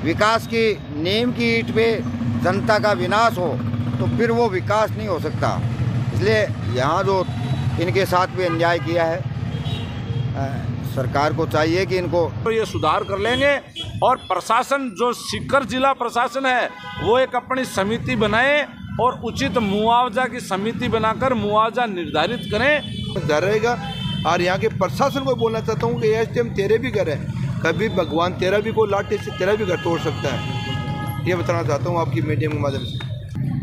विकास की नींव की ईंट पे जनता का विनाश हो तो फिर वो विकास नहीं हो सकता। इसलिए यहाँ जो इनके साथ भी अन्याय किया है, सरकार को चाहिए कि इनको तो ये सुधार कर लेंगे। और प्रशासन जो सीकर जिला प्रशासन है वो एक अपनी समिति बनाए और उचित मुआवजा की समिति बनाकर मुआवजा निर्धारित करें। डर रहेगा। और यहाँ के प्रशासन को बोलना चाहता हूँ कि एसडीएम तेरे भी घर है, कभी भगवान तेरा भी कोई लाठी से तेरा भी घर तोड़ सकता है। ये बताना चाहता हूँ आपकी मीडिया के माध्यम से।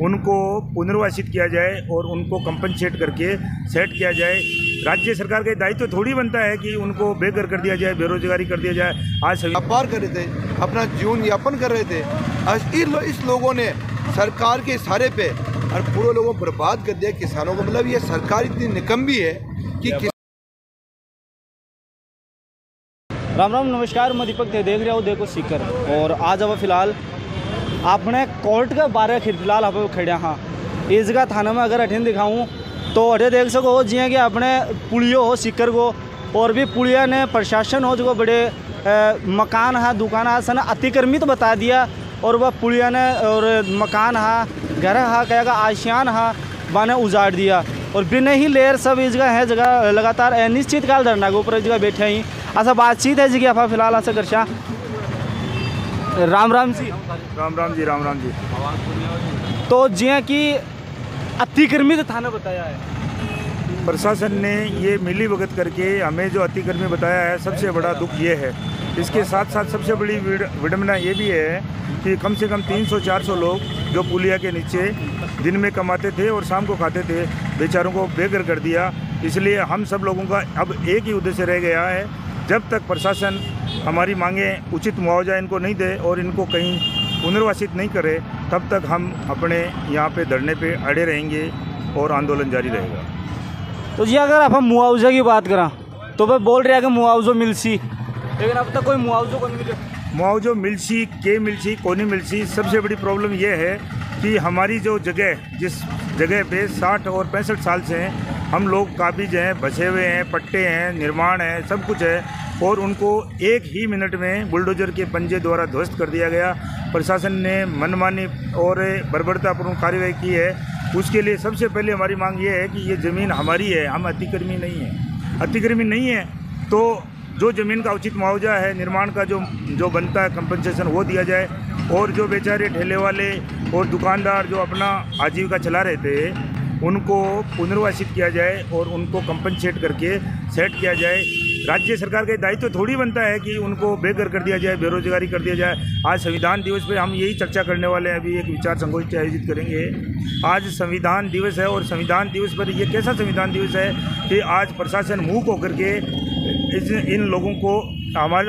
उनको पुनर्वासित किया जाए और उनको कंपनसेट करके सेट किया जाए। राज्य सरकार का दायित्व थोड़ी बनता है कि उनको बेघर कर दिया जाए, बेरोजगारी कर दिया जाए। आज व्यापार कर रहे थे, अपना जीवन यापन कर रहे थे, आज इस लोगों ने सरकार के इशारे पे और पूरे लोगों को बर्बाद कर दिया किसानों को। मतलब ये सरकार इतनी निकम्मी है कि राम राम नमस्कार, मैं दीपक देख रहा हूँ देखो सीकर। और आज अब फिलहाल आपने कोर्ट के बारे फिलहाल आप खड़े हाँ इस जगह थाना में अगर अठेन दिखाऊँ तो अठे देख सको जियाँ कि अपने पुलियो हो सीकर को और भी पुलिया ने प्रशासन हो जो बड़े मकान है दुकान है सन अतिक्रमित बता दिया। और वह पुलिया ने और मकान है घर है क्या आशियान है बाने उजाड़ दिया। और बिना ही लेर सब इस जगह है जगह लगातार अनिश्चितकाल धरना के ऊपर जगह बैठे ही ऐसा बातचीत है जगह आप फिलहाल ऐसा कर राम राम जी। राम राम जी। तो जिया कि अतिक्रमित थाना बताया है प्रशासन ने ये मिली भगत करके हमें जो अतिक्रमित बताया है, सबसे बड़ा दुख ये है। इसके साथ साथ सबसे बड़ी विडंबना ये भी है कि कम से कम 300-400 लोग जो पुलिया के नीचे दिन में कमाते थे और शाम को खाते थे, बेचारों को बेघर कर दिया। इसलिए हम सब लोगों का अब एक ही उद्देश्य रह गया है, जब तक प्रशासन हमारी मांगें उचित मुआवजा इनको नहीं दे और इनको कहीं पुनर्वासित नहीं करे, तब तक हम अपने यहाँ पे धरने पे अड़े रहेंगे और आंदोलन जारी रहेगा। तो जी अगर आप हम मुआवजा की बात करा तो वह बोल रहे हैं कि मुआवजा मिलसी, लेकिन अब तक कोई मुआवजा को नहीं मिले। मुआवजा मिलसी के मिलसी को नहीं मिलसी। सबसे बड़ी प्रॉब्लम यह है कि हमारी जो जगह जिस जगह पे 60 और 65 साल से हैं हम लोग काबिज हैं, बसे हुए हैं, पट्टे हैं, निर्माण है, सब कुछ है, और उनको एक ही मिनट में बुलडोजर के पंजे द्वारा ध्वस्त कर दिया गया। प्रशासन ने मनमानी और बर्बरतापूर्ण कार्रवाई की है। उसके लिए सबसे पहले हमारी मांग ये है कि ये ज़मीन हमारी है, हम अतिक्रमी नहीं हैं। अतिक्रमी नहीं है तो जो ज़मीन का उचित मुआवजा है, निर्माण का जो बनता है कंपनसेशन वो दिया जाए। और जो बेचारे ठेले वाले और दुकानदार जो अपना आजीविका चला रहे थे उनको पुनर्वासित किया जाए और उनको कंपनसेट करके सेट किया जाए। राज्य सरकार का दायित्व थोड़ी बनता है कि उनको बेघर कर दिया जाए, बेरोजगारी कर दिया जाए। आज संविधान दिवस पे हम यही चर्चा करने वाले हैं। अभी एक विचार संगोष्ठी आयोजित करेंगे। आज संविधान दिवस है और संविधान दिवस पर ये कैसा संविधान दिवस है कि आज प्रशासन मूक होकर के इन लोगों को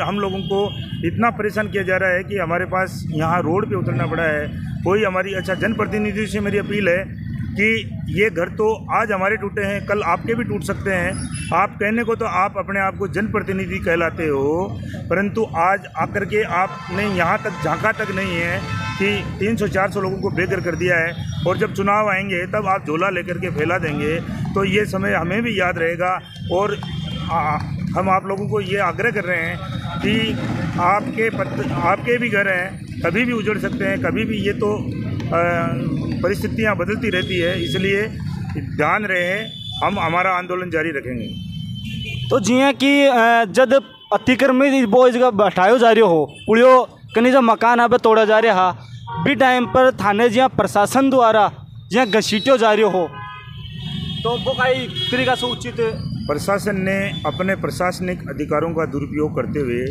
हम लोगों को इतना परेशान किया जा रहा है कि हमारे पास यहाँ रोड पे उतरना पड़ा है। कोई हमारी जनप्रतिनिधि से मेरी अपील है कि ये घर तो आज हमारे टूटे हैं, कल आपके भी टूट सकते हैं। आप कहने को तो आप अपने आप को जनप्रतिनिधि कहलाते हो, परंतु आज आकर के आपने यहाँ तक झांका तक नहीं है कि 300-400 लोगों को बेघर कर दिया है। और जब चुनाव आएंगे तब आप झोला लेकर के फैला देंगे, तो ये समय हमें भी याद रहेगा। और हम आप लोगों को ये आग्रह कर रहे हैं कि आपके भी घर हैं, कभी भी उजड़ सकते हैं, कभी भी। ये तो परिस्थितियां बदलती रहती है, इसलिए ध्यान रहे। हम हमारा आंदोलन जारी रखेंगे। तो जियाँ कि जब अतिक्रमित वो जगह हटायो जा रही हो, पुलियो कहीं जो मकान यहाँ पे तोड़ा जा रहा भी टाइम पर थाने जिया प्रशासन द्वारा जिया घसीटो जा रही हो, तो वो कई तरीका से उचित प्रशासन ने अपने प्रशासनिक अधिकारों का दुरुपयोग करते हुए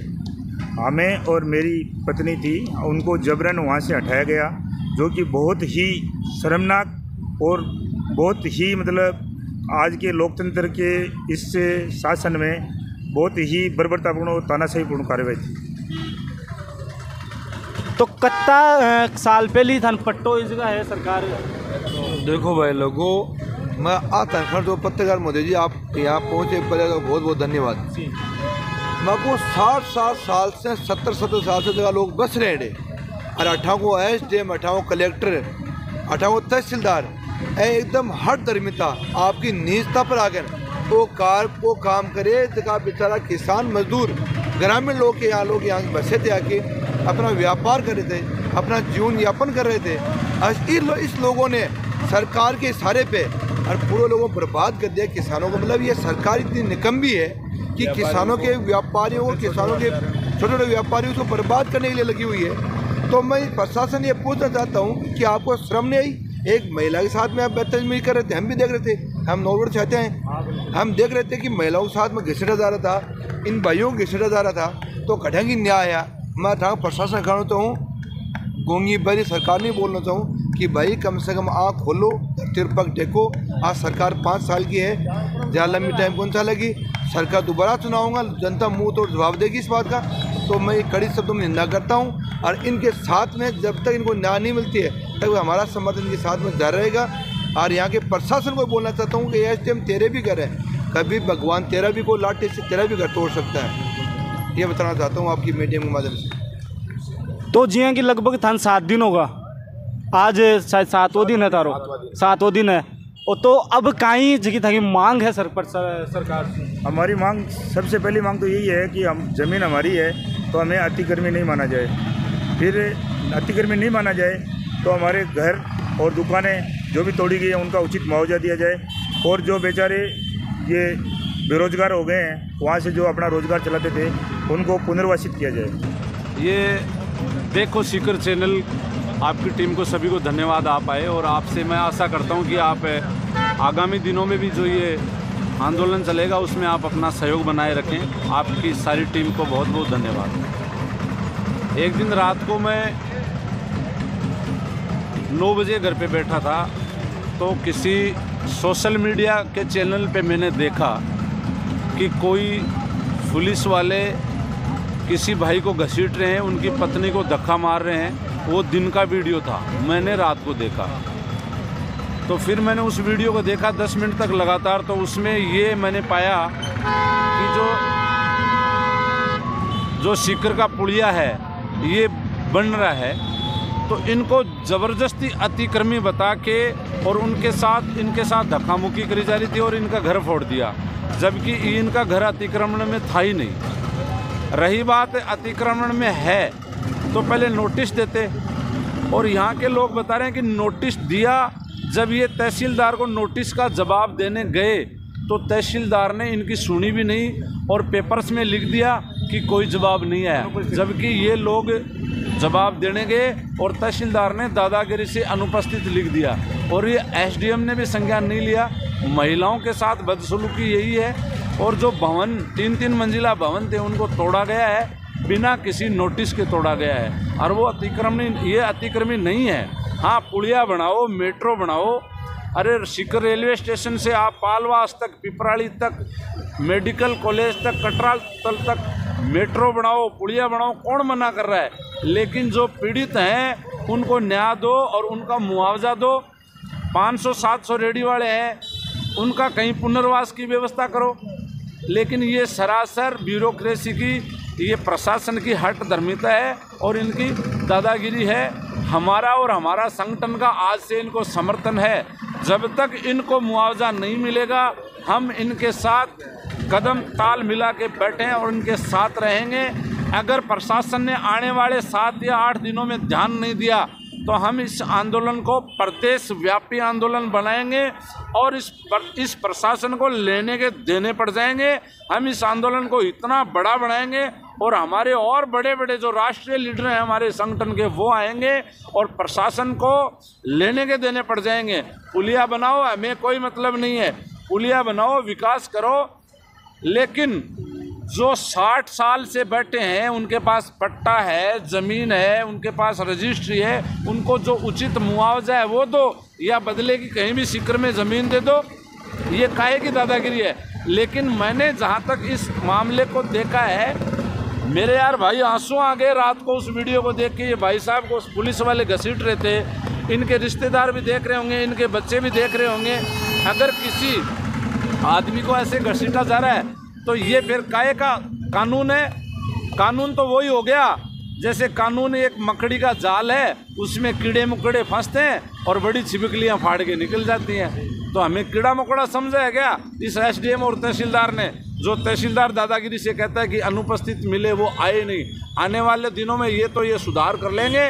हमें और मेरी पत्नी थी उनको जबरन वहाँ से हटाया गया, जो कि बहुत ही शर्मनाक और बहुत ही आज के लोकतंत्र के इस शासन में बहुत ही बर्बरतापूर्ण और तानाशाहीपूर्ण कार्रवाई थी। तो कितना साल पहले थान पट्टो इस जगह है सरकार। देखो भाई लोगों, मैं आता खर जो पत्रकार मोदी जी आप यहाँ पहुँचे पहले तो बहुत बहुत धन्यवाद। मैं को 60 साल से 70 साल से जगह लोग बस रहे हैं और 18 एसडीएम, 18 कलेक्टर, 18 तहसीलदार एकदम हर धर्मिता आपकी निजता पर आकर वो काम करे। जगह बेचारा किसान मजदूर ग्रामीण लोग के यहाँ बसे थे आके अपना व्यापार कर रहे थे, अपना जीवन यापन कर रहे थे। आज इस लोगों ने सरकार के इशारे पे और पूरे लोगों को बर्बाद कर दिया किसानों को। मतलब ये सरकार इतनी निकम्मी है कि किसानों के व्यापारियों और किसानों के छोटे छोटे व्यापारियों को बर्बाद करने के लिए लगी हुई है। तो मैं प्रशासन ये पूछना चाहता हूँ कि आपको श्रम नहीं आई? एक महिला के साथ में आप बदतमीजी कर रहे थे, हम भी देख रहे थे, हम नौबत चाहते हैं, हम देख रहे थे कि महिलाओं के साथ में घसीटा जा रहा था, इन भाइयों को घसीटा जा रहा था। तो घटेंगी न्याय है। मैं प्रशासन कहना चाहूँ, गूंगी बड़ी सरकार नहीं बोलना चाहूँ कि भाई कम से कम आँख खोलो, धरती पर देखो। आज सरकार 5 साल की है, ज़्यादा लंबी टाइम कौन सा लगी? सरकार दोबारा चुनाव होगा, जनता मुंह तोड़ जवाब देगी इस बात का। तो मैं कड़ी शब्दों में निंदा करता हूँ और इनके साथ में जब तक इनको न्याय नहीं मिलती है तब हमारा समर्थन इनके साथ में जारी रहेगा। और यहाँ के प्रशासन को बोलना चाहता हूँ कि एसडीएम तेरे भी घर है, कभी भगवान तेरा भी कोई लाठी से तेरा भी घर तोड़ सकता है। ये बताना चाहता हूँ आपकी मीडिया के माध्यम से। तो जी कि लगभग थान 7 दिन होगा, आज शायद 7वां दिन है तारो, 7वां दिन है। और तो अब कहीं जगह था कि मांग है सरकार से? हमारी मांग, सबसे पहली मांग तो यही है कि हम ज़मीन हमारी है तो हमें अतिक्रमण नहीं माना जाए। फिर अतिक्रमण नहीं माना जाए तो हमारे घर और दुकानें जो भी तोड़ी गई है उनका उचित मुआवजा दिया जाए। और जो बेचारे ये बेरोजगार हो गए हैं, वहाँ से जो अपना रोजगार चलाते थे, उनको पुनर्वासित किया जाए। ये देखो सीकर चैनल, आपकी टीम को सभी को धन्यवाद आप आए, और आपसे मैं आशा करता हूँ कि आप आगामी दिनों में भी जो ये आंदोलन चलेगा उसमें आप अपना सहयोग बनाए रखें। आपकी सारी टीम को बहुत बहुत धन्यवाद। एक दिन रात को मैं 9 बजे घर पे बैठा था तो किसी सोशल मीडिया के चैनल पे मैंने देखा कि कोई पुलिस वाले किसी भाई को घसीट रहे हैं, उनकी पत्नी को धक्का मार रहे हैं। वो दिन का वीडियो था, मैंने रात को देखा। तो फिर मैंने उस वीडियो को देखा 10 मिनट तक लगातार। तो उसमें ये मैंने पाया कि जो सीकर का पुलिया है ये बन रहा है, तो इनको ज़बरदस्ती अतिक्रमी बता के और इनके साथ धक्का मुक्की करी जा रही थी और इनका घर फोड़ दिया, जबकि इनका घर अतिक्रमण में था ही नहीं। रही बात अतिक्रमण में है तो पहले नोटिस देते, और यहाँ के लोग बता रहे हैं कि नोटिस दिया। जब ये तहसीलदार को नोटिस का जवाब देने गए तो तहसीलदार ने इनकी सुनी भी नहीं और पेपर्स में लिख दिया कि कोई जवाब नहीं आया, जबकि ये लोग जवाब देने गए और तहसीलदार ने दादागिरी से अनुपस्थित लिख दिया। और ये एसडीएम ने भी संज्ञान नहीं लिया। महिलाओं के साथ बदसलूकी यही है। और जो भवन 3-3 मंजिला भवन थे उनको तोड़ा गया है बिना किसी नोटिस के तोड़ा गया है, और वो अतिक्रमी नहीं है। हाँ, पुलिया बनाओ, मेट्रो बनाओ। अरे सीकर रेलवे स्टेशन से आप पालवास तक, पिपराड़ी तक, मेडिकल कॉलेज तक, कटराल तल तक मेट्रो बनाओ, पुलिया बनाओ, कौन मना कर रहा है? लेकिन जो पीड़ित हैं उनको न्याय दो और उनका मुआवजा दो। 500-700 रेडी वाले हैं, उनका कहीं पुनर्वास की व्यवस्था करो। लेकिन ये सरासर ब्यूरोक्रेसी की, ये प्रशासन की हट धर्मिता है और इनकी दादागिरी है। हमारा संगठन का आज से इनको समर्थन है। जब तक इनको मुआवजा नहीं मिलेगा हम इनके साथ कदम ताल मिला के बैठे हैं और इनके साथ रहेंगे। अगर प्रशासन ने आने वाले 7 या 8 दिनों में ध्यान नहीं दिया तो हम इस आंदोलन को प्रदेश व्यापी आंदोलन बनाएंगे और इस प्रशासन को लेने के देने पड़ जाएंगे। हम इस आंदोलन को इतना बड़ा बनाएंगे और हमारे और बड़े बड़े जो राष्ट्रीय लीडर हैं हमारे संगठन के, वो आएंगे और प्रशासन को लेने के देने पड़ जाएंगे। पुलिया बनाओ, हमें कोई मतलब नहीं है, पुलिया बनाओ, विकास करो। लेकिन जो 60 साल से बैठे हैं, उनके पास पट्टा है, ज़मीन है, उनके पास रजिस्ट्री है, उनको जो उचित मुआवजा है वो दो, या बदले की कहीं भी सीकर में ज़मीन दे दो। ये काहे की दादागिरी है। लेकिन मैंने जहाँ तक इस मामले को देखा है, मेरे यार भाई आंसू आ गए रात को उस वीडियो को देख के। ये भाई साहब को पुलिस वाले घसीट रहे थे, इनके रिश्तेदार भी देख रहे होंगे, इनके बच्चे भी देख रहे होंगे। अगर किसी आदमी को ऐसे घसीटा जा रहा है तो ये फिर काहे का कानून है? कानून तो वही हो गया जैसे कानून एक मकड़ी का जाल है, उसमें कीड़े मकोड़े फंसते हैं और बड़ी छिपकलियां फाड़ के निकल जाती हैं। तो हमें कीड़ा मकोड़ा समझा है क्या इस एसडीएम और तहसीलदार ने? जो तहसीलदार दादागिरी से कहता है कि अनुपस्थित मिले वो आए नहीं, आने वाले दिनों में ये सुधार कर लेंगे।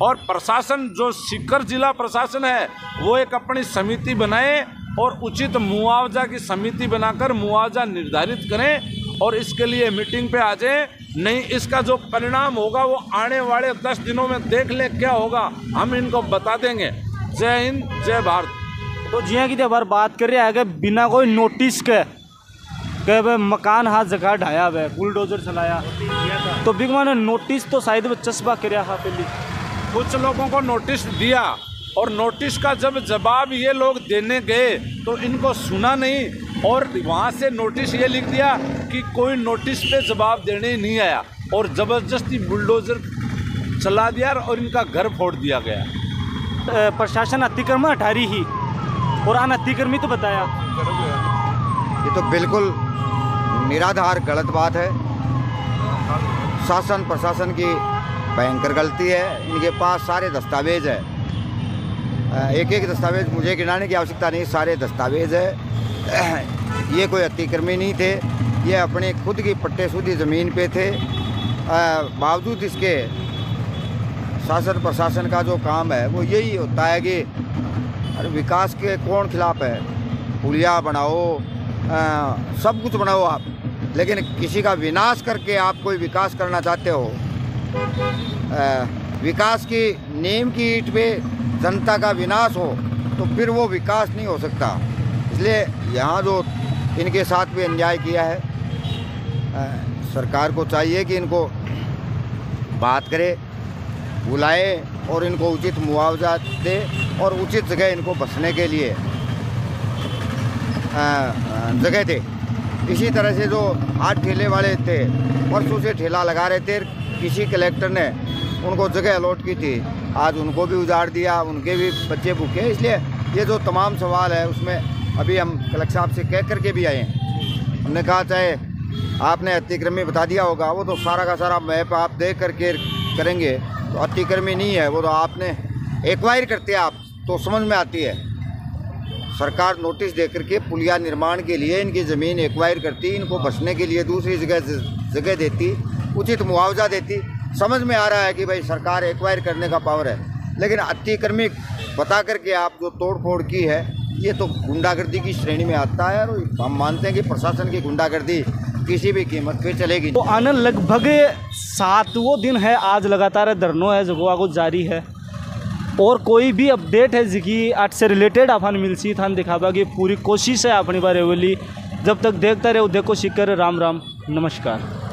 और प्रशासन जो सीकर जिला प्रशासन है वो एक अपनी समिति बनाए और उचित मुआवजा की समिति बनाकर मुआवजा निर्धारित करें और इसके लिए मीटिंग पे आ जाए। नहीं इसका जो परिणाम होगा वो आने वाले 10 दिनों में देख ले क्या होगा, हम इनको बता देंगे। जय हिंद, जय भारत। तो जियां की बार बात कर रहे हैं बिना कोई नोटिस के भाई मकान हाथ जगह ढाया हुआ है, बुलडोजर चलाया, तो बिग मैंने नोटिस तो शायद वो चस्पा कर रहा पहले कुछ लोगों को नोटिस दिया और नोटिस का जब जवाब ये लोग देने गए तो इनको सुना नहीं और वहाँ से नोटिस ये लिख दिया कि कोई नोटिस पे जवाब देने ही नहीं आया और ज़बरदस्ती बुलडोजर चला दिया और इनका घर फोड़ दिया गया। प्रशासन अतिक्रमण हटा रही ही और अनअतिक्रमित तो बताया। ये तो बिल्कुल निराधार गलत बात है। शासन प्रशासन की भयंकर गलती है। इनके पास सारे दस्तावेज है, एक एक दस्तावेज मुझे गिनाने की आवश्यकता नहीं, सारे दस्तावेज है। ये कोई अतिक्रमी नहीं थे, ये अपने खुद की पट्टेशुदी ज़मीन पे थे। बावजूद इसके शासन प्रशासन का जो काम है वो यही होता है कि अरे विकास के कौन खिलाफ है, पुलिया बनाओ, सब कुछ बनाओ आप, लेकिन किसी का विनाश करके आप कोई विकास करना चाहते हो। विकास की नींव की ईंट पे जनता का विनाश हो तो फिर वो विकास नहीं हो सकता। इसलिए यहाँ जो इनके साथ भी अन्याय किया है, सरकार को चाहिए कि इनको बात करे, बुलाए और इनको उचित मुआवजा दे और उचित जगह इनको बसने के लिए जगह दे। इसी तरह से जो आज ठेले वाले थे, परसों से ठेला लगा रहे थे, किसी कलेक्टर ने उनको जगह अलॉट की थी, आज उनको भी उजाड़ दिया, उनके भी बच्चे भूखे। इसलिए ये जो तमाम सवाल है उसमें अभी हम कलेक्टर साहब से कह करके भी आए हैं। हमने कहा चाहे आपने अतिक्रमी बता दिया होगा, वो तो सारा का सारा मैप आप देख करके करेंगे तो अतिक्रमी नहीं है, वो तो आपने एक्वायर करते हैं आप तो समझ में आती है। सरकार नोटिस दे करके पुलिया निर्माण के लिए इनकी ज़मीन एक्वायर करती, इनको बसने के लिए दूसरी जगह देती, उचित मुआवजा देती। समझ में आ रहा है कि भाई सरकार एक्वायर करने का पावर है, लेकिन अतिक्रमी बता करके आप जो तोड़ फोड़ की है ये तो गुंडागर्दी की श्रेणी में आता है। और हम मानते हैं कि प्रशासन की गुंडागर्दी किसी भी कीमत पे चलेगी। तो आने लगभग 7वां दिन है, आज लगातार धरनों है जो आगो जारी है और कोई भी अपडेट है जिकी आज से रिलेटेड अपन मिलसी थान दिखावा की पूरी कोशिश है अपनी बारे वाली। जब तक देखता रहे देखो सीकर। राम राम, नमस्कार।